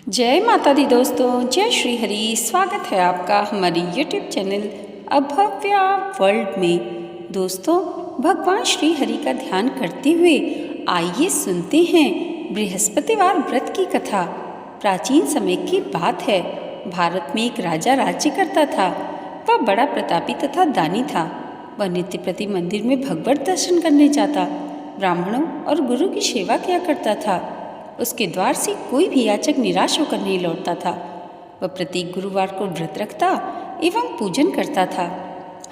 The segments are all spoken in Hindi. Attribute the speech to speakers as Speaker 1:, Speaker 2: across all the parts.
Speaker 1: जय माता दी दोस्तों, जय श्री हरि। स्वागत है आपका हमारी YouTube चैनल अभव्या वर्ल्ड में। दोस्तों, भगवान श्री हरि का ध्यान करते हुए आइए सुनते हैं बृहस्पतिवार व्रत की कथा। प्राचीन समय की बात है। भारत में एक राजा राज्य करता था। वह बड़ा प्रतापी तथा दानी था। वह नित्य प्रति मंदिर में भगवत दर्शन करने जाता, ब्राह्मणों और गुरु की सेवा किया करता था। उसके द्वार से कोई भी याचक निराश होकर नहीं लौटता था। वह प्रत्येक गुरुवार को व्रत रखता एवं पूजन करता था।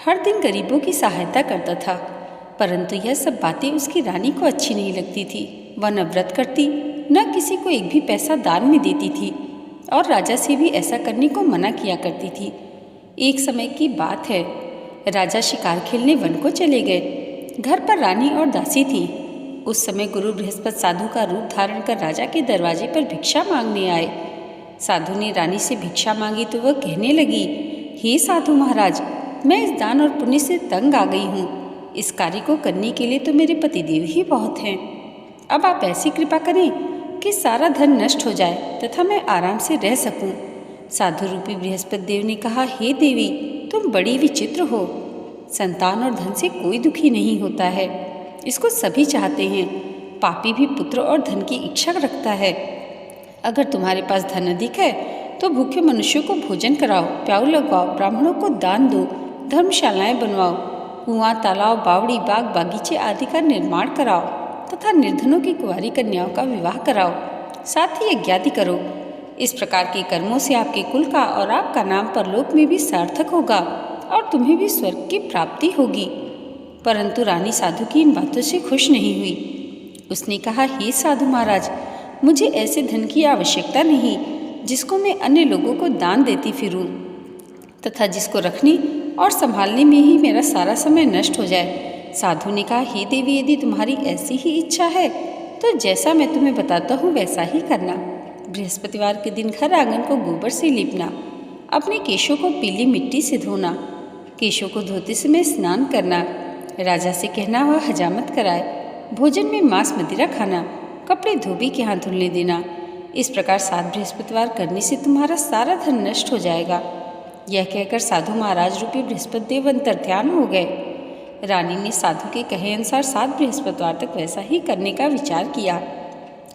Speaker 1: हर दिन गरीबों की सहायता करता था, परंतु यह सब बातें उसकी रानी को अच्छी नहीं लगती थी। वह न व्रत करती, न किसी को एक भी पैसा दान में देती थी और राजा से भी ऐसा करने को मना किया करती थी। एक समय की बात है, राजा शिकार खेलने वन को चले गए। घर पर रानी और दासी थी। उस समय गुरु बृहस्पति साधु का रूप धारण कर राजा के दरवाजे पर भिक्षा मांगने आए। साधु ने रानी से भिक्षा मांगी तो वह कहने लगी, हे साधु महाराज, मैं इस दान और पुण्य से तंग आ गई हूँ। इस कार्य को करने के लिए तो मेरे पतिदेव ही बहुत हैं। अब आप ऐसी कृपा करें कि सारा धन नष्ट हो जाए तथा मैं आराम से रह सकूं। साधु रूपी बृहस्पति देव ने कहा, हे देवी, तुम बड़ी विचित्र हो। संतान और धन से कोई दुखी नहीं होता है, इसको सभी चाहते हैं। पापी भी पुत्र और धन की इच्छा रखता है। अगर तुम्हारे पास धन अधिक है तो भूखे मनुष्यों को भोजन कराओ, प्याऊ लगवाओ, ब्राह्मणों को दान दो, धर्मशालाएं बनवाओ, कुआं, तालाब, बावड़ी, बाग, बागीचे आदि का निर्माण कराओ तथा निर्धनों की कुंवारी कन्याओं का विवाह कराओ। साथ ही यज्ञादि करो। इस प्रकार के कर्मों से आपके कुल का और आपका नाम परलोक में भी सार्थक होगा और तुम्हें भी स्वर्ग की प्राप्ति होगी। परंतु रानी साधु की इन बातों से खुश नहीं हुई। उसने कहा, हे साधु महाराज, मुझे ऐसे धन की आवश्यकता नहीं जिसको मैं अन्य लोगों को दान देती फिरूं तथा जिसको रखने और संभालने में ही मेरा सारा समय नष्ट हो जाए। साधु ने कहा, हे देवी, यदि तुम्हारी ऐसी ही इच्छा है तो जैसा मैं तुम्हें बताता हूँ वैसा ही करना। बृहस्पतिवार के दिन घर आंगन को गोबर से लीपना, अपने केशों को पीली मिट्टी से धोना, केशों को धोते समय स्नान करना, राजा से कहना वह हजामत कराए, भोजन में मांस मदिरा खाना, कपड़े धोबी के हाथ धुलने देना। इस प्रकार 7 बृहस्पतिवार करने से तुम्हारा सारा धन नष्ट हो जाएगा। यह कहकर साधु महाराज रूपी बृहस्पति देव अंतर्ध्यान हो गए। रानी ने साधु के कहे अनुसार 7 बृहस्पतिवार तक वैसा ही करने का विचार किया।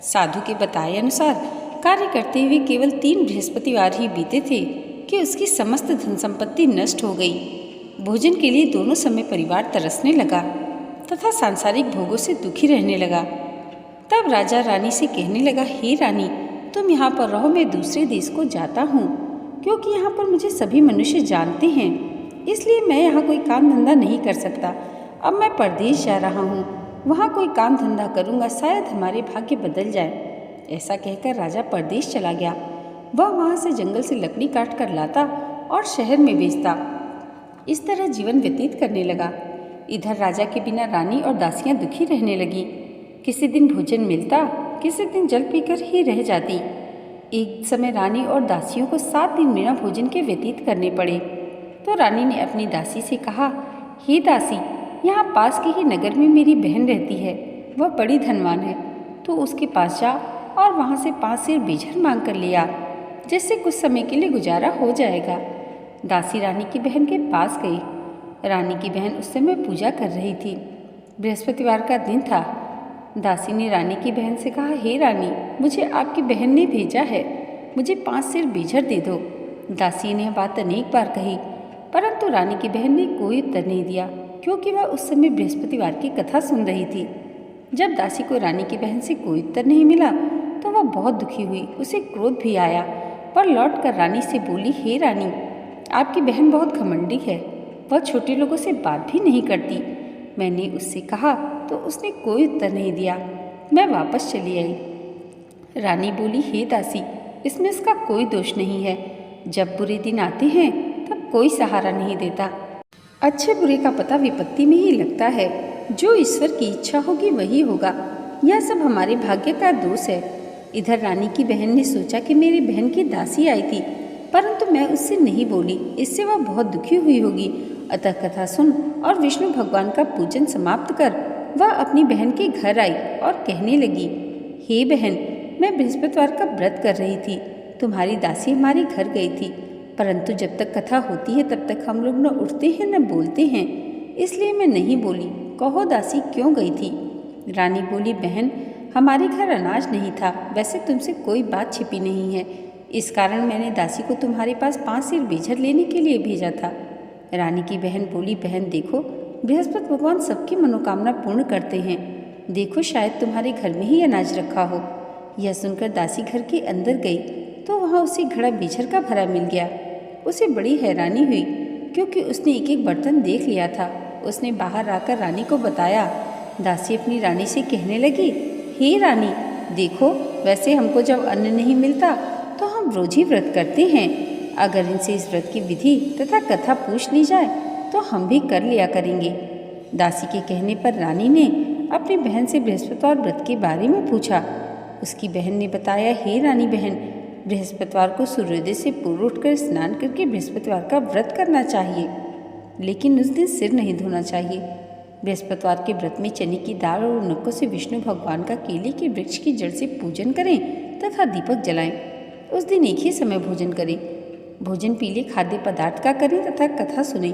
Speaker 1: साधु के बताए अनुसार कार्य करते हुए केवल 3 बृहस्पतिवार ही बीते थे कि उसकी समस्त धन संपत्ति नष्ट हो गई। भोजन के लिए दोनों समय परिवार तरसने लगा तथा सांसारिक भोगों से दुखी रहने लगा। तब राजा रानी से कहने लगा, हे रानी, तुम यहाँ पर रहो, मैं दूसरे देश को जाता हूँ, क्योंकि यहाँ पर मुझे सभी मनुष्य जानते हैं, इसलिए मैं यहाँ कोई काम धंधा नहीं कर सकता। अब मैं परदेश जा रहा हूँ, वहाँ कोई काम धंधा करूँगा, शायद हमारे भाग्य बदल जाए। ऐसा कहकर राजा परदेश चला गया। वह वहाँ से जंगल से लकड़ी काट कर लाता और शहर में बेचता। इस तरह जीवन व्यतीत करने लगा। इधर राजा के बिना रानी और दासियां दुखी रहने लगी। किसी दिन भोजन मिलता, किसी दिन जल पीकर ही रह जाती। एक समय रानी और दासियों को 7 दिन बिना भोजन के व्यतीत करने पड़े। तो रानी ने अपनी दासी से कहा, हे दासी, यहाँ पास के ही नगर में मेरी बहन रहती है, वह बड़ी धनवान है, तो उसके पास जा और वहाँ से 5 सेर बीजर मांग कर लिया, जिससे कुछ समय के लिए गुजारा हो जाएगा। दासी रानी की बहन के पास गई। रानी की बहन उस समय पूजा कर रही थी। बृहस्पतिवार का दिन था। दासी ने रानी की बहन से कहा, हे रानी, मुझे आपकी बहन ने भेजा है, मुझे 5 सेर बीजर दे दो। दासी ने यह बात अनेक बार कही, परंतु रानी की बहन ने कोई उत्तर नहीं दिया, क्योंकि वह उस समय बृहस्पतिवार की कथा सुन रही थी। जब दासी को रानी की बहन से कोई उत्तर नहीं मिला तो वह बहुत दुखी हुई। उसे क्रोध भी आया, पर लौट कर रानी से बोली, हे रानी, आपकी बहन बहुत घमंडी है, वह छोटे लोगों से बात भी नहीं करती। मैंने उससे कहा तो उसने कोई उत्तर नहीं दिया। मैं वापस चली आई। रानी बोली, हे दासी, इसमें इसका कोई दोष नहीं है। जब बुरे दिन आते हैं तब कोई सहारा नहीं देता। अच्छे बुरे का पता विपत्ति में ही लगता है। जो ईश्वर की इच्छा होगी वही होगा। यह सब हमारे भाग्य का दोष है। इधर रानी की बहन ने सोचा कि मेरी बहन की दासी आई थी, परंतु मैं उससे नहीं बोली, इससे वह बहुत दुखी हुई होगी। अतः कथा सुन और विष्णु भगवान का पूजन समाप्त कर वह अपनी बहन के घर आई और कहने लगी, हे बहन, मैं बृहस्पतिवार का व्रत कर रही थी, तुम्हारी दासी हमारे घर गई थी, परंतु जब तक कथा होती है तब तक हम लोग न उठते हैं न बोलते हैं, इसलिए मैं नहीं बोली। कहो दासी क्यों गई थी? रानी बोली, बहन हमारे घर अनाज नहीं था, वैसे तुमसे कोई बात छिपी नहीं है, इस कारण मैंने दासी को तुम्हारे पास 5 सिर बेझर लेने के लिए भेजा था। रानी की बहन बोली, बहन देखो बृहस्पति भगवान सबकी मनोकामना पूर्ण करते हैं, देखो शायद तुम्हारे घर में ही अनाज रखा हो। यह सुनकर दासी घर के अंदर गई तो वहाँ उसे घड़ा बेझर का भरा मिल गया। उसे बड़ी हैरानी हुई क्योंकि उसने एक एक बर्तन देख लिया था। उसने बाहर आकर रानी को बताया। दासी अपनी रानी से कहने लगी, हे रानी देखो, वैसे हमको जब अन्न नहीं मिलता तो हम रोज ही व्रत करते हैं, अगर इनसे इस व्रत की विधि तथा कथा पूछ ली जाए तो हम भी कर लिया करेंगे। दासी के कहने पर रानी ने अपनी बहन से बृहस्पतिवार व्रत के बारे में पूछा। उसकी बहन ने बताया, हे रानी बहन, बृहस्पतिवार को सूर्योदय से पूर्व उठकर स्नान करके बृहस्पतिवार का व्रत करना चाहिए, लेकिन उस दिन सिर नहीं धोना चाहिए। बृहस्पतिवार के व्रत में चने की दाल और उनकों से विष्णु भगवान का केले के वृक्ष की जड़ से पूजन करें तथा दीपक जलाएं। उस दिन एक ही समय भोजन करें। भोजन पीले खाद्य पदार्थ का करें तथा कथा सुने।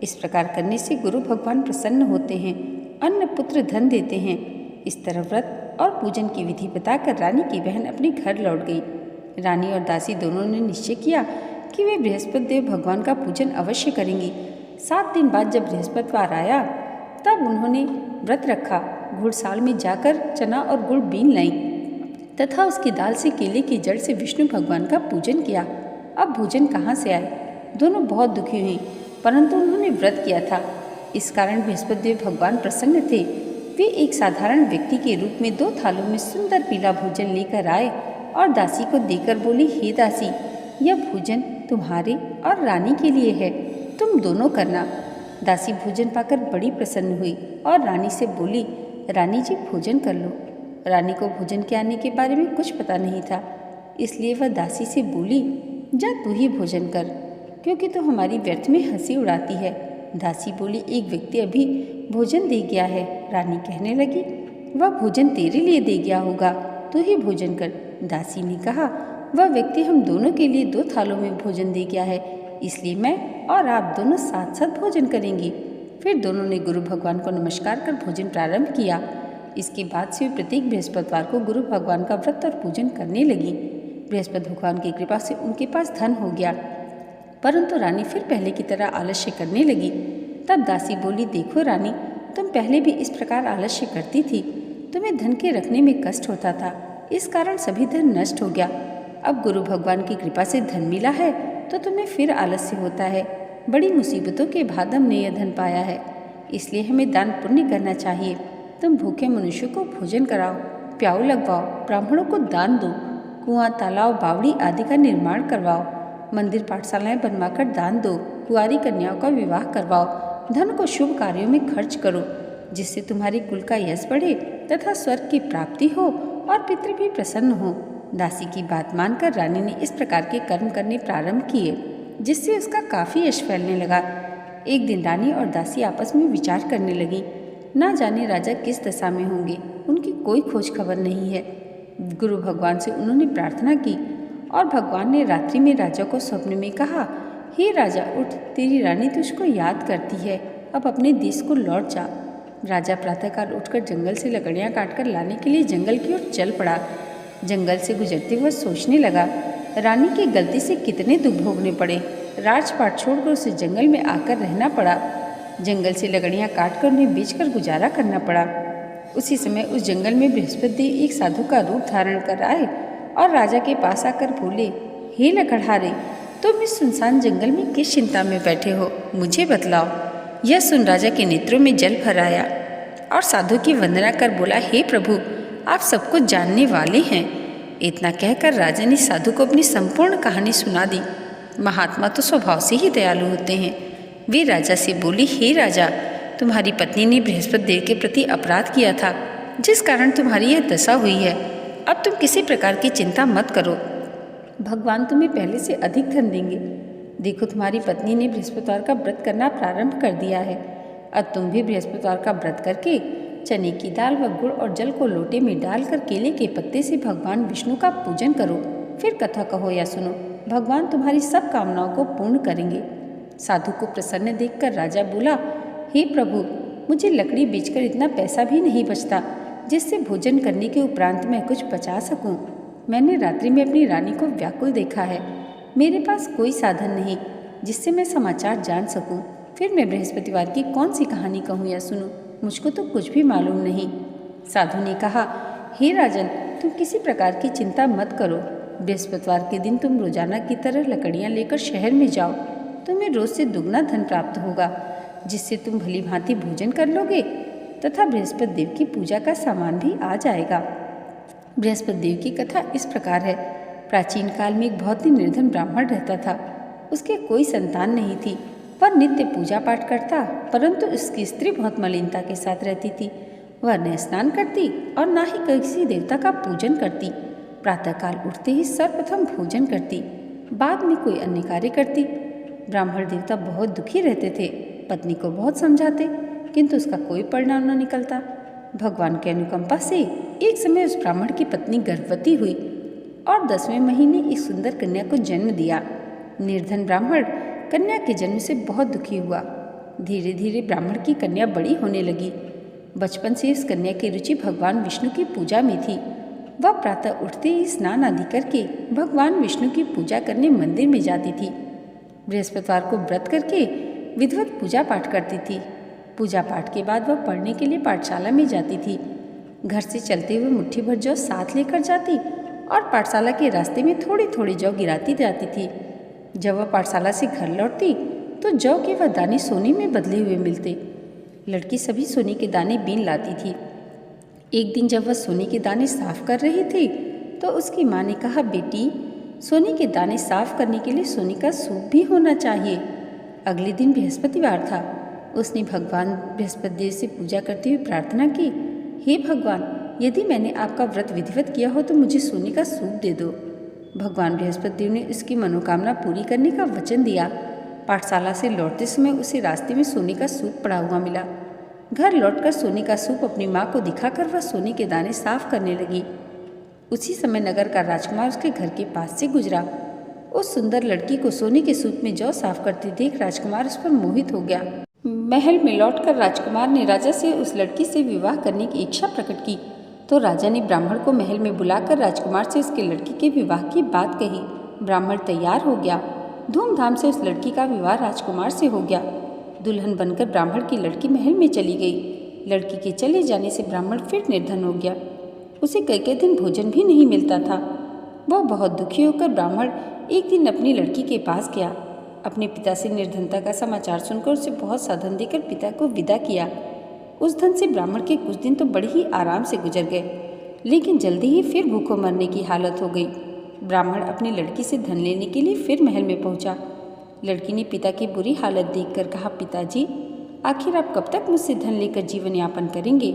Speaker 1: इस प्रकार करने से गुरु भगवान प्रसन्न होते हैं, अन्न पुत्र धन देते हैं। इस तरह व्रत और पूजन की विधि बताकर रानी की बहन अपने घर लौट गई। रानी और दासी दोनों ने निश्चय किया कि वे बृहस्पति देव भगवान का पूजन अवश्य करेंगी। 7 दिन बाद जब बृहस्पतिवार आया तब उन्होंने व्रत रखा। घुड़साल में जाकर चना और गुड़ बीन लाई तथा उसकी दाल से केले की जड़ से विष्णु भगवान का पूजन किया। अब भोजन कहाँ से आए? दोनों बहुत दुखी हुई, परंतु उन्होंने व्रत किया था, इस कारण बृहस्पति देव भगवान प्रसन्न थे। वे एक साधारण व्यक्ति के रूप में 2 थालों में सुंदर पीला भोजन लेकर आए और दासी को देकर बोली, हे दासी, यह भोजन तुम्हारे और रानी के लिए है, तुम दोनों करना। दासी भोजन पाकर बड़ी प्रसन्न हुई और रानी से बोली, रानी जी भोजन कर लो। रानी को भोजन के आने के बारे में कुछ पता नहीं था, इसलिए वह दासी से बोली, जा तू ही भोजन कर, क्योंकि तू हमारी व्यर्थ में हंसी उड़ाती है। दासी बोली, एक व्यक्ति अभी भोजन दे गया है। रानी कहने लगी, वह भोजन तेरे लिए दे गया होगा, तू ही भोजन कर। दासी ने कहा, वह व्यक्ति हम दोनों के लिए 2 थालों में भोजन दे गया है, इसलिए मैं और आप दोनों साथ साथ भोजन करेंगे। फिर दोनों ने गुरु भगवान को नमस्कार कर भोजन प्रारंभ किया। इसके बाद से वे प्रत्येक बृहस्पतिवार को गुरु भगवान का व्रत और पूजन करने लगी। बृहस्पति भगवान की कृपा से उनके पास धन हो गया, परंतु रानी फिर पहले की तरह आलस्य करने लगी। तब दासी बोली, देखो रानी, तुम पहले भी इस प्रकार आलस्य करती थी, तुम्हें धन के रखने में कष्ट होता था, इस कारण सभी धन नष्ट हो गया। अब गुरु भगवान की कृपा से धन मिला है तो तुम्हें फिर आलस्य होता है। बड़ी मुसीबतों के बाद हमने यह धन पाया है, इसलिए हमें दान पुण्य करना चाहिए। तुम भूखे मनुष्यों को भोजन कराओ, प्याऊ लगवाओ, ब्राह्मणों को दान दो, कुआं, तालाब, बावड़ी आदि का निर्माण करवाओ, मंदिर पाठशालाएं बनवाकर दान दो, कुंवारी कन्याओं का विवाह करवाओ, धन को शुभ कार्यों में खर्च करो, जिससे तुम्हारी कुल का यश बढ़े तथा स्वर्ग की प्राप्ति हो और पितृ भी प्रसन्न हो। दासी की बात मानकर रानी ने इस प्रकार के कर्म करने प्रारंभ किए, जिससे उसका काफ़ी यश फैलने लगा। एक दिन रानी और दासी आपस में विचार करने लगी, ना जाने राजा किस दशा में होंगे, उनकी कोई खोज खबर नहीं है। गुरु भगवान से उन्होंने प्रार्थना की और भगवान ने रात्रि में राजा को स्वप्न में कहा, हे राजा उठ, तेरी रानी तुझको याद करती है, अब अपने देश को लौट जा। राजा प्रातःकाल उठकर जंगल से लकड़ियाँ काटकर लाने के लिए जंगल की ओर चल पड़ा। जंगल से गुजरते हुए सोचने लगा, रानी की गलती से कितने दुख भोगने पड़े, राजपाट छोड़कर उसे जंगल में आकर रहना पड़ा। जंगल से लकड़ियाँ काटकर उन्हें बेचकर गुजारा करना पड़ा। उसी समय उस जंगल में बृहस्पति देव एक साधु का रूप धारण कर आए और राजा के पास आकर बोले, हे लकड़हारे, तुम इस सुनसान जंगल में किस चिंता में बैठे हो, मुझे बतलाओ। यह सुन राजा के नेत्रों में जल भर आया और साधु की वंदना कर बोला, हे प्रभु, आप सब कुछ जानने वाले हैं। इतना कहकर राजा ने साधु को अपनी संपूर्ण कहानी सुना दी। महात्मा तो स्वभाव से ही दयालु होते हैं। वे राजा से बोली, हे राजा, तुम्हारी पत्नी ने बृहस्पति देव के प्रति अपराध किया था, जिस कारण तुम्हारी यह दशा हुई है। अब तुम किसी प्रकार की चिंता मत करो, भगवान तुम्हें पहले से अधिक धन देंगे। देखो, तुम्हारी पत्नी ने बृहस्पतिवार का व्रत करना प्रारंभ कर दिया है। अब तुम भी बृहस्पतिवार का व्रत करके चने की दाल व गुड़ और जल को लोटे में डालकर केले के पत्ते से भगवान विष्णु का पूजन करो। फिर कथा कहो या सुनो, भगवान तुम्हारी सब कामनाओं को पूर्ण करेंगे। साधु को प्रसन्न देखकर राजा बोला, हे प्रभु, मुझे लकड़ी बेचकर इतना पैसा भी नहीं बचता जिससे भोजन करने के उपरांत मैं कुछ बचा सकूं। मैंने रात्रि में अपनी रानी को व्याकुल देखा है। मेरे पास कोई साधन नहीं जिससे मैं समाचार जान सकूं। फिर मैं बृहस्पतिवार की कौन सी कहानी कहूँ या सुनूं? मुझको तो कुछ भी मालूम नहीं। साधु ने कहा, हे राजन, तुम किसी प्रकार की चिंता मत करो। बृहस्पतिवार के दिन तुम रोजाना की तरह लकड़ियाँ लेकर शहर में जाओ। तुम्हें रोज से दुगना धन प्राप्त होगा, जिससे तुम भली भांति भोजन कर लोगे तथा बृहस्पति देव की पूजा का सामान भी आ जाएगा। बृहस्पति देव की कथा इस प्रकार है। प्राचीन काल में एक बहुत ही निर्धन ब्राह्मण रहता था। उसके कोई संतान नहीं थी। वह नित्य पूजा पाठ करता, परंतु उसकी स्त्री बहुत मलिनता के साथ रहती थी। वह न स्नान करती और न ही किसी देवता का पूजन करती। प्रातःकाल उठते ही सर्वप्रथम भोजन करती, बाद में कोई अन्य कार्य करती। ब्राह्मण देवता बहुत दुखी रहते थे। पत्नी को बहुत समझाते, किंतु उसका कोई परिणाम न निकलता। भगवान के अनुकंपा से एक समय उस ब्राह्मण की पत्नी गर्भवती हुई और 10वें महीने एक सुंदर कन्या को जन्म दिया। निर्धन ब्राह्मण कन्या के जन्म से बहुत दुखी हुआ। धीरे धीरे ब्राह्मण की कन्या बड़ी होने लगी। बचपन से इस कन्या की रुचि भगवान विष्णु की पूजा में थी। वह प्रातः उठते ही स्नान आदि करके भगवान विष्णु की पूजा करने मंदिर में जाती थी। बृहस्पतिवार को व्रत करके विधिवत पूजा पाठ करती थी। पूजा पाठ के बाद वह पढ़ने के लिए पाठशाला में जाती थी। घर से चलते हुए मुट्ठी भर जौ साथ लेकर जाती और पाठशाला के रास्ते में थोड़ी थोड़ी जौ गिराती जाती थी। जब वह पाठशाला से घर लौटती तो जौ के वह दाने सोने में बदले हुए मिलते। लड़की सभी सोने के दाने बीन लाती थी। एक दिन जब वह सोने के दाने साफ कर रही थी तो उसकी माँ ने कहा, बेटी, सोने के दाने साफ करने के लिए सोने का सूप भी होना चाहिए। अगले दिन बृहस्पतिवार था। उसने भगवान बृहस्पति देव से पूजा करते हुए प्रार्थना की, हे भगवान, यदि मैंने आपका व्रत विधिवत किया हो तो मुझे सोने का सूप दे दो। भगवान बृहस्पति देव ने उसकी मनोकामना पूरी करने का वचन दिया। पाठशाला से लौटते समय उसे रास्ते में सोने का सूप पड़ा हुआ मिला। घर लौटकर सोने का सूप अपनी माँ को दिखाकर वह सोने के दाने साफ करने लगी। उसी समय नगर का राजकुमार उसके घर के पास से गुजरा। उस सुंदर लड़की को सोने के सूप में जौ साफ करते देख राजकुमार उस पर मोहित हो गया। महल में लौटकर राजकुमार ने राजा से उस लड़की से विवाह करने की इच्छा प्रकट की तो राजा ने ब्राह्मण को महल में बुलाकर राजकुमार से उसके लड़की के विवाह की बात कही। ब्राह्मण तैयार हो गया। धूमधाम से उस लड़की का विवाह राजकुमार से हो गया। दुल्हन बनकर ब्राह्मण की लड़की महल में चली गई। लड़की के चले जाने से ब्राह्मण फिर निर्धन हो गया। उसे कई दिन भोजन भी नहीं मिलता था। वह बहुत दुखी होकर ब्राह्मण एक दिन अपनी लड़की के पास गया। अपने पिता से निर्धनता का समाचार सुनकर उसे बहुत सा धन देकर पिता को विदा किया। उस धन से ब्राह्मण के कुछ दिन तो बड़े ही आराम से गुजर गए, लेकिन जल्दी ही फिर भूखों मरने की हालत हो गई। ब्राह्मण अपनी लड़की से धन लेने के लिए फिर महल में पहुंचा। लड़की ने पिता की बुरी हालत देखकर कहा, पिताजी, आखिर आप कब तक मुझसे धन लेकर जीवन यापन करेंगे?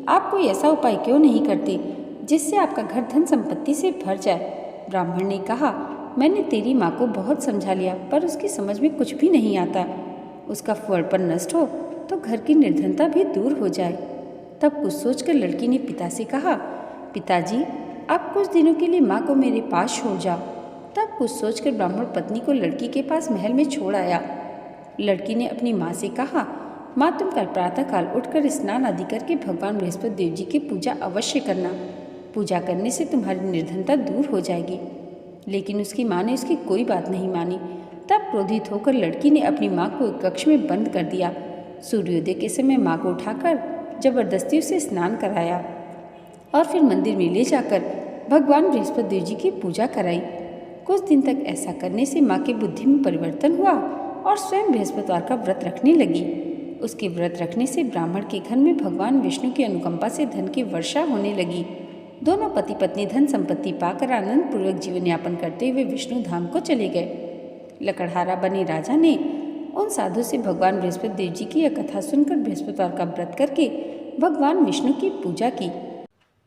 Speaker 1: आप कोई ऐसा उपाय क्यों नहीं करते जिससे आपका घर धन संपत्ति से भर जाए? ब्राह्मण ने कहा, मैंने तेरी माँ को बहुत समझा लिया, पर उसकी समझ में कुछ भी नहीं आता। उसका फलपन नष्ट हो तो घर की निर्धनता भी दूर हो जाए। तब कुछ सोचकर लड़की ने पिता से कहा, पिताजी, आप कुछ दिनों के लिए माँ को मेरे पास छोड़ जाओ। तब कुछ सोचकर ब्राह्मण पत्नी को लड़की के पास महल में छोड़ आया। लड़की ने अपनी माँ से कहा, माँ, तुम कल प्रातःकाल उठकर स्नान आदि करके भगवान बृहस्पति देव जी की पूजा अवश्य करना। पूजा करने से तुम्हारी निर्धनता दूर हो जाएगी। लेकिन उसकी माँ ने उसकी कोई बात नहीं मानी। तब क्रोधित होकर लड़की ने अपनी माँ को एक कक्ष में बंद कर दिया। सूर्योदय के समय माँ को उठाकर जबरदस्ती उसे स्नान कराया और फिर मंदिर में ले जाकर भगवान बृहस्पति देव जी की पूजा कराई। कुछ दिन तक ऐसा करने से माँ की बुद्धि में परिवर्तन हुआ और स्वयं बृहस्पतिवार का व्रत रखने लगी। उसके व्रत रखने से ब्राह्मण के घर में भगवान विष्णु की अनुकंपा से धन की वर्षा होने लगी। दोनों पति पत्नी धन संपत्ति पाकर आनंद पूर्वक जीवन यापन करते हुए विष्णु धाम को चले गए। लकड़हारा बने राजा ने उन साधु से भगवान बृहस्पति देव जी की यह कथा सुनकर बृहस्पतिवार का व्रत करके भगवान विष्णु की पूजा की।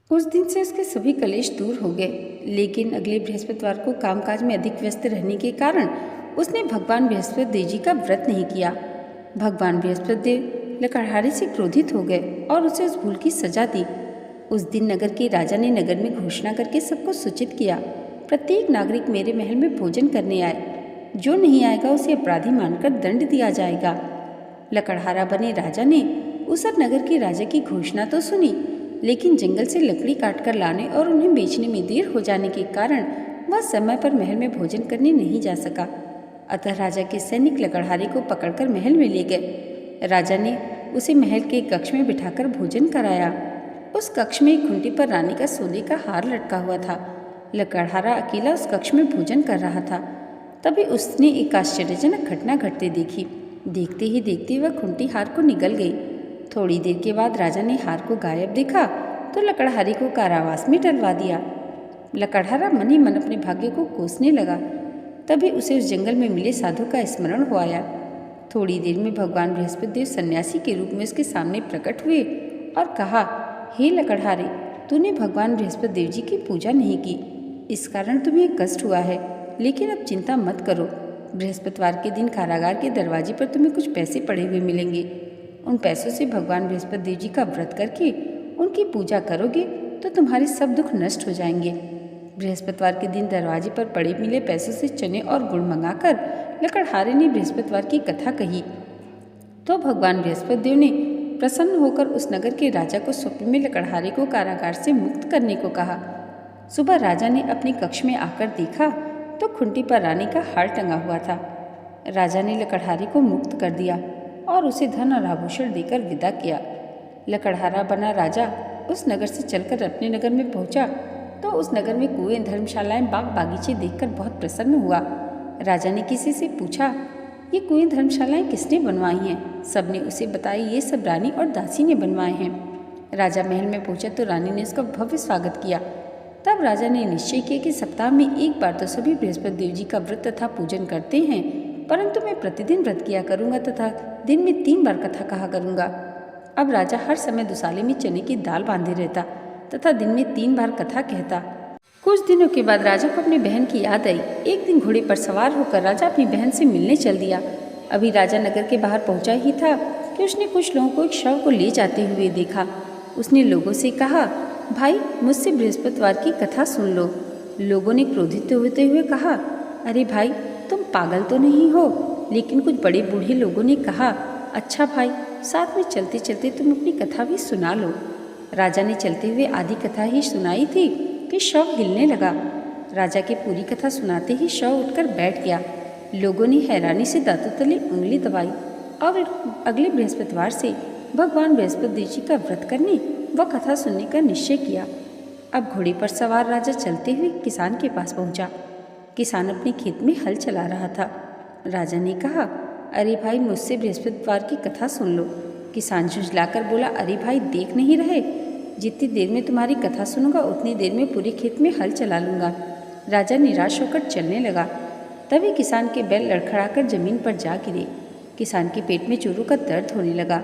Speaker 1: उस दिन से उसके सभी कलेश दूर हो गए। लेकिन अगले बृहस्पतिवार को कामकाज में अधिक व्यस्त रहने के कारण उसने भगवान बृहस्पति देव जी का व्रत नहीं किया। भगवान बृहस्पति देव लकड़हारे से क्रोधित हो गए और उसे उस भूल की सजा दी। उस दिन नगर के राजा ने नगर में घोषणा करके सबको सूचित किया प्रत्येक नागरिक मेरे महल में भोजन करने आए। जो नहीं आएगा उसे अपराधी मानकर दंड दिया जाएगा। लकड़हारा बने राजा ने उसर नगर के राजा की घोषणा तो सुनी, लेकिन जंगल से लकड़ी काटकर लाने और उन्हें बेचने में देर हो जाने के कारण वह समय पर महल में भोजन करने नहीं जा सका। अतः राजा के सैनिक लकड़हारे को पकड़कर महल में ले गए। राजा ने उसे महल के कक्ष में बिठाकर भोजन कराया। उस कक्ष में एक खुंटी पर रानी का सोने का हार लटका हुआ था। लकड़हारा अकेला उस कक्ष में भोजन कर रहा था। तभी उसने एक आश्चर्यजनक घटना घटते देखी। देखते ही देखते वह खुंटी हार को निगल गई। थोड़ी देर के बाद राजा ने हार को गायब देखा तो लकड़हारे को कारावास में डलवा दिया। लकड़हारा मन ही मन अपने भाग्य को कोसने लगा। तभी उसे उस जंगल में मिले साधु का स्मरण हो आया। थोड़ी देर में भगवान बृहस्पति देव सन्यासी के रूप में उसके सामने प्रकट हुए और कहा, हे लकड़हारे, तूने भगवान बृहस्पति देव जी की पूजा नहीं की, इस कारण तुम्हें कष्ट हुआ है। लेकिन अब चिंता मत करो, बृहस्पतिवार के दिन कारागार के दरवाजे पर तुम्हें कुछ पैसे पड़े हुए मिलेंगे। उन पैसों से भगवान बृहस्पति देव जी का व्रत करके उनकी पूजा करोगे तो तुम्हारे सब दुख नष्ट हो जाएंगे। बृहस्पतिवार के दिन दरवाजे पर पड़े मिले पैसों से चने और गुड़ मंगाकर लकड़हारे ने बृहस्पतिवार की कथा कही तो भगवान बृहस्पति देव ने प्रसन्न होकर उस नगर के राजा को स्वप्न में लकड़हारे को कारागार से मुक्त करने को कहा। सुबह राजा ने अपने कक्ष में आकर देखा तो खुंटी पर रानी का हार टंगा हुआ था। राजा ने लकड़हारे को मुक्त कर दिया और उसे धन और आभूषण देकर विदा किया। लकड़हारा बना राजा उस नगर से चलकर अपने नगर में पहुंचा तो उस नगर में कुएं, धर्मशालाएं, बाग बागीचे देखकर बहुत प्रसन्न हुआ। राजा ने किसी से पूछा, ये कुएं धर्मशालाएं किसने बनवाई हैं? सबने उसे बताई, ये सब रानी और दासी ने बनवाए हैं। राजा महल में पहुंचा तो रानी ने उसका भव्य स्वागत किया। तब राजा ने निश्चय किया कि सप्ताह में एक बार तो सभी बृहस्पति देव जी का व्रत तथा पूजन करते हैं, परंतु मैं प्रतिदिन व्रत किया करूंगा तथा दिन में 3 बार कथा कहा करूंगा। अब राजा हर समय दुसाले में चने की दाल बांधे रहता तथा दिन में 3 बार कथा कहता। कुछ दिनों के बाद राजा को अपनी बहन की याद आई। एक दिन घोड़े पर सवार होकर राजा अपनी बहन से मिलने चल दिया। अभी राजा नगर के बाहर पहुंचा ही था कि उसने कुछ लोगों को एक शव को ले जाते हुए देखा। उसने लोगों से कहा, भाई, मुझसे बृहस्पतिवार की कथा सुन लो। लोगों ने क्रोधित होते हुए कहा, अरे भाई, तुम पागल तो नहीं हो? लेकिन कुछ बड़े बूढ़े लोगों ने कहा, अच्छा भाई, साथ में चलते चलते तुम अपनी कथा भी सुना लो। राजा ने चलते हुए आधी कथा ही सुनाई थी कि शव हिलने लगा। राजा की पूरी कथा सुनाते ही शव उठकर बैठ गया। लोगों ने हैरानी से दांतों तले उंगली दबाई और अगले बृहस्पतिवार से भगवान बृहस्पति देव जी का व्रत करने व कथा सुनने का निश्चय किया। अब घोड़े पर सवार राजा चलते हुए किसान के पास पहुंचा। किसान अपने खेत में हल चला रहा था। राजा ने कहा, अरे भाई, मुझसे बृहस्पतिवार की कथा सुन लो। किसान झुंझलाकर बोला, अरे भाई, देख नहीं रहे, जितनी देर में तुम्हारी कथा सुनूंगा उतनी देर में पूरे खेत में हल चला लूँगा। राजा निराश होकर चलने लगा। तभी किसान के बैल लड़खड़ाकर जमीन पर जा गिरे। किसान के पेट में चोरों का दर्द होने लगा।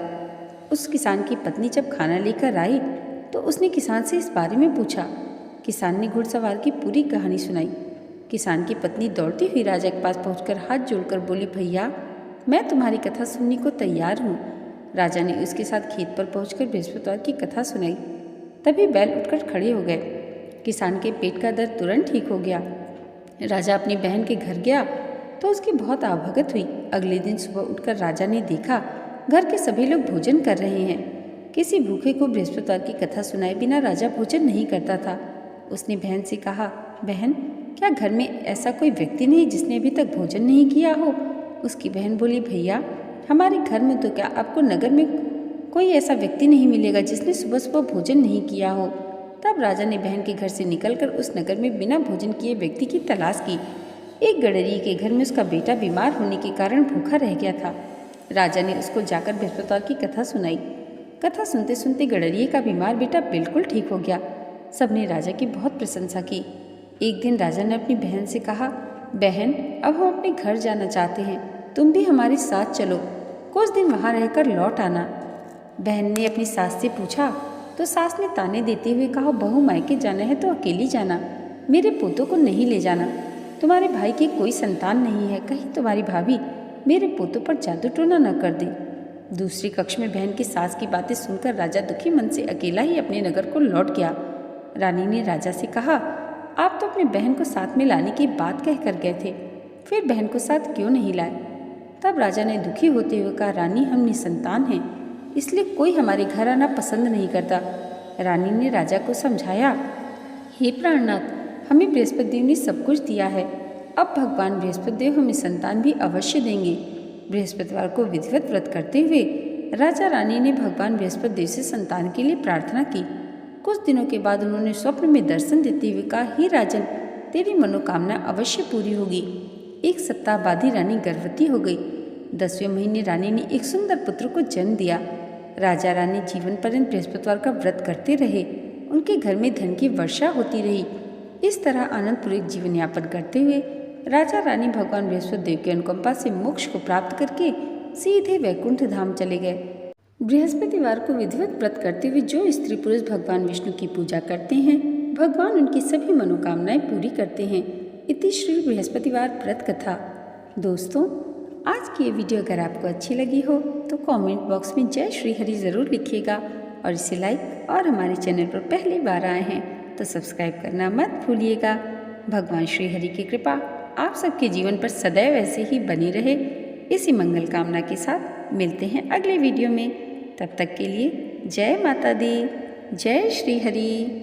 Speaker 1: उस किसान की पत्नी जब खाना लेकर आई तो उसने किसान से इस बारे में पूछा। किसान ने घुड़सवार की पूरी कहानी सुनाई। किसान की पत्नी दौड़ती हुई राजा के पास पहुंचकर हाथ जोड़कर बोली, भैया, मैं तुम्हारी कथा सुनने को तैयार हूँ। राजा ने उसके साथ खेत पर पहुंचकर बृहस्पतिवार की कथा सुनाई। तभी बैल उठकर खड़े हो गए। किसान के पेट का दर्द तुरंत ठीक हो गया। राजा अपनी बहन के घर गया तो उसकी बहुत आवभगत हुई। अगले दिन सुबह उठकर राजा ने देखा घर के सभी लोग भोजन कर रहे हैं। किसी भूखे को बृहस्पतिवार की कथा सुनाए बिना राजा भोजन नहीं करता था। उसने बहन से कहा, बहन, क्या घर में ऐसा कोई व्यक्ति नहीं जिसने अभी तक भोजन नहीं किया हो? उसकी बहन बोली, भैया, हमारे घर में तो क्या, आपको नगर में कोई ऐसा व्यक्ति नहीं मिलेगा जिसने सुबह सुबह भोजन नहीं किया हो। तब राजा ने बहन के घर से निकलकर उस नगर में बिना भोजन किए व्यक्ति की तलाश की। एक गडरिये के घर में उसका बेटा बीमार होने के कारण भूखा रह गया था। राजा ने उसको जाकर बृहस्पतिवार की कथा सुनाई। कथा सुनते सुनते गडरिये का बीमार बेटा बिल्कुल ठीक हो गया। सबने राजा की बहुत प्रशंसा की। एक दिन राजा ने अपनी बहन से कहा, बहन, अब हम अपने घर जाना चाहते हैं, तुम भी हमारे साथ चलो, कुछ दिन वहाँ रहकर लौट आना। बहन ने अपनी सास से पूछा तो सास ने ताने देते हुए कहा, बहू, मायके जाना है तो अकेली जाना, मेरे पोतों को नहीं ले जाना। तुम्हारे भाई की कोई संतान नहीं है, कहीं तुम्हारी भाभी मेरे पोतों पर जादू टोना न कर दे। दूसरी कक्ष में बहन की सास की बातें सुनकर राजा दुखी मन से अकेला ही अपने नगर को लौट गया। रानी ने राजा से कहा, आप तो अपनी बहन को साथ में लाने की बात कह कर गए थे, फिर बहन को साथ क्यों नहीं लाए? तब राजा ने दुखी होते हुए कहा, रानी हम निसंतान हैं, इसलिए कोई हमारे घर आना पसंद नहीं करता। रानी ने राजा को समझाया, हे प्राणनाथ, हमें बृहस्पति देव ने सब कुछ दिया है, अब भगवान बृहस्पति देव हमें संतान भी अवश्य देंगे। बृहस्पतिवार को विधिवत व्रत करते हुए राजा रानी ने भगवान बृहस्पति देव से संतान के लिए प्रार्थना की। कुछ दिनों के बाद उन्होंने स्वप्न में दर्शन देते हुए कहा, हे राजन, तेरी मनोकामना अवश्य पूरी होगी। एक सप्ताह बाद ही रानी गर्भवती हो गई। 10वें महीने रानी ने एक सुंदर पुत्र को जन्म दिया। राजा रानी जीवन पर्यंत बृहस्पतिवार का व्रत करते रहे। उनके घर में धन की वर्षा होती रही। इस तरह आनंदपूर्वक जीवन यापन करते हुए राजा रानी भगवान बृहस्पति देव की अनुकंपा से मोक्ष को प्राप्त करके सीधे वैकुंठ धाम चले गए। बृहस्पतिवार को विधिवत व्रत करते हुए जो स्त्री पुरुष भगवान विष्णु की पूजा करते हैं, भगवान उनकी सभी मनोकामनाएं पूरी करते हैं। इति श्री बृहस्पतिवार व्रत कथा। दोस्तों, आज की ये वीडियो अगर आपको अच्छी लगी हो तो कमेंट बॉक्स में जय श्री हरि ज़रूर लिखिएगा और इसे लाइक और हमारे चैनल पर पहली बार आए हैं तो सब्सक्राइब करना मत भूलिएगा। भगवान श्री हरि की कृपा आप सबके जीवन पर सदैव ऐसे ही बनी रहे, इसी मंगल कामना के साथ मिलते हैं अगले वीडियो में। तब तक के लिए जय माता दी, जय श्री हरि।